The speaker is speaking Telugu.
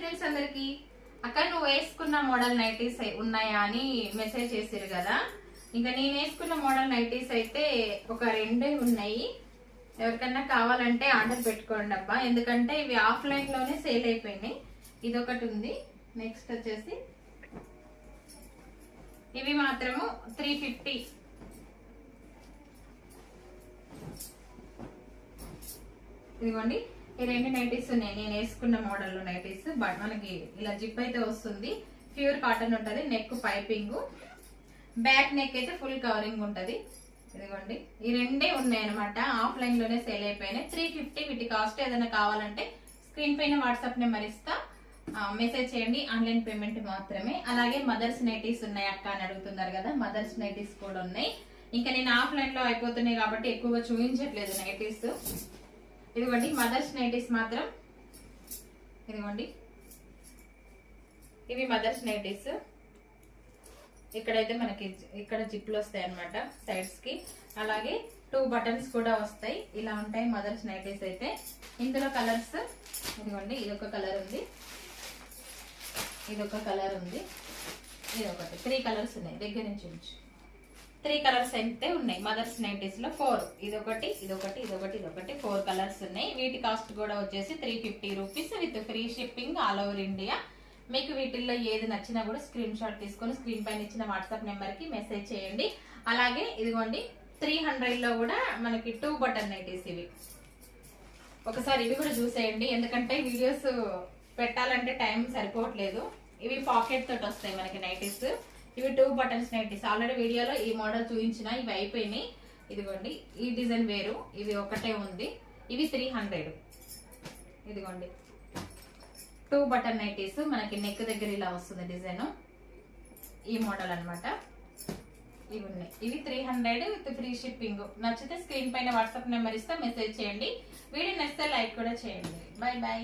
ఫ్రెండ్స్ అందరికి అక్క నువ్వు వేసుకున్న మోడల్ నైటీస్ ఉన్నాయా అని మెసేజ్ చేసిరు కదా. ఇంకా నేను వేసుకున్న మోడల్ నైటీస్ అయితే ఒక రెండే ఉన్నాయి. ఎవరికన్నా కావాలంటే ఆర్డర్ పెట్టుకోండి అబ్బా, ఎందుకంటే ఇవి ఆఫ్లైన్ లోనే సేల్ అయిపోయినాయి. ఇదొకటి ఉంది. నెక్స్ట్ వచ్చేసి ఇవి మాత్రము 350. ఇదిగోండి, ఈ రెండు నైటీస్ ఉన్నాయి నేను వేసుకున్న మోడల్ నైటీస్. బట్ మనకి ఇలా జిప్ అయితే వస్తుంది, ప్యూర్ కాటన్ ఉంటది. నెక్ పైపింగ్, బ్యాక్ నెక్ అయితే ఫుల్ కవరింగ్ ఉంటది. ఇదిగోండి, ఈ రెండే ఉన్నాయి అనమాట. ఆఫ్లైన్ లోనే సేల్ అయిపోయినాయి. 350 వీటి కాస్ట్. ఏదైనా కావాలంటే స్క్రీన్ పైన వాట్సాప్ నెంబర్ ఇస్తా, మెసేజ్ చేయండి. ఆన్లైన్ పేమెంట్ మాత్రమే. అలాగే మదర్స్ నైటీస్ ఉన్నాయి అక్క అని అడుగుతున్నారు కదా, మదర్స్ నైటీస్ కూడా ఉన్నాయి. ఇంకా నేను ఆఫ్లైన్ లో అయిపోతున్నాయి కాబట్టి ఎక్కువగా చూపించట్లేదు నైటీస్. ఇదిగోండి మదర్స్ నైటీస్ మాత్రం. ఇదిగోండి, ఇవి మదర్స్ నైటీస్. ఇక్కడైతే మనకి ఇక్కడ జిప్లు వస్తాయి అనమాట సైడ్స్ కి. అలాగే 2 బటన్స్ కూడా వస్తాయి. ఇలా ఉంటాయి మదర్స్ నైటీస్ అయితే. ఇందులో కలర్స్ ఇదిగోండి, ఇదొక కలర్ ఉంది, ఇదొక కలర్ ఉంది, ఇదొకటి. 3 కలర్స్ ఉన్నాయి. దగ్గర నుంచి ఉంచు. 3 కలర్స్ అయితే ఉన్నాయి మదర్స్ నైటీస్ లో. 4, ఇదొకటి, ఇదొకటి, ఇదొకటి, ఇదొకటి. 4 కలర్స్ ఉన్నాయి. వీటి కాస్ట్ కూడా వచ్చేసి 350 rupees with free shipping all over India. మీకు వీటిల్లో ఏది నచ్చినా కూడా స్క్రీన్ షాట్ తీసుకొని స్క్రీన్ పైన ఇచ్చిన వాట్సాప్ నెంబర్ కి మెసేజ్ చేయండి. అలాగే ఇదిగోండి 300 లో కూడా మనకి 2 బటన్ నైటీస్. ఇవి ఒకసారి ఇవి కూడా చూసేయండి, ఎందుకంటే వీడియోస్ పెట్టాలంటే టైం సరిపోవట్లేదు. ఇవి పాకెట్ తోటి వస్తాయి మనకి నైటీస్. ఇవి 2 బటన్స్ నైటీస్. ఆల్రెడీ వీడియోలో ఈ మోడల్ చూపించిన, ఇవి అయిపోయినాయి. ఇదిగోండి, ఈ డిజైన్ వేరు, ఇది ఒకటే ఉంది. ఇవి 300. ఇదిగోండి 2 బటన్ నైటీస్. మనకి నెక్ దగ్గర ఇలా వస్తుంది డిజైన్, ఈ మోడల్ అనమాట. ఇవి ఉన్నాయి. ఇవి 300 విత్ ఫ్రీ షిప్పింగ్. నచ్చితే స్క్రీన్ పైన వాట్సాప్ నెంబర్ ఇస్తే మెసేజ్ చేయండి. వీడియో నచ్చితే లైక్ కూడా చేయండి. By by.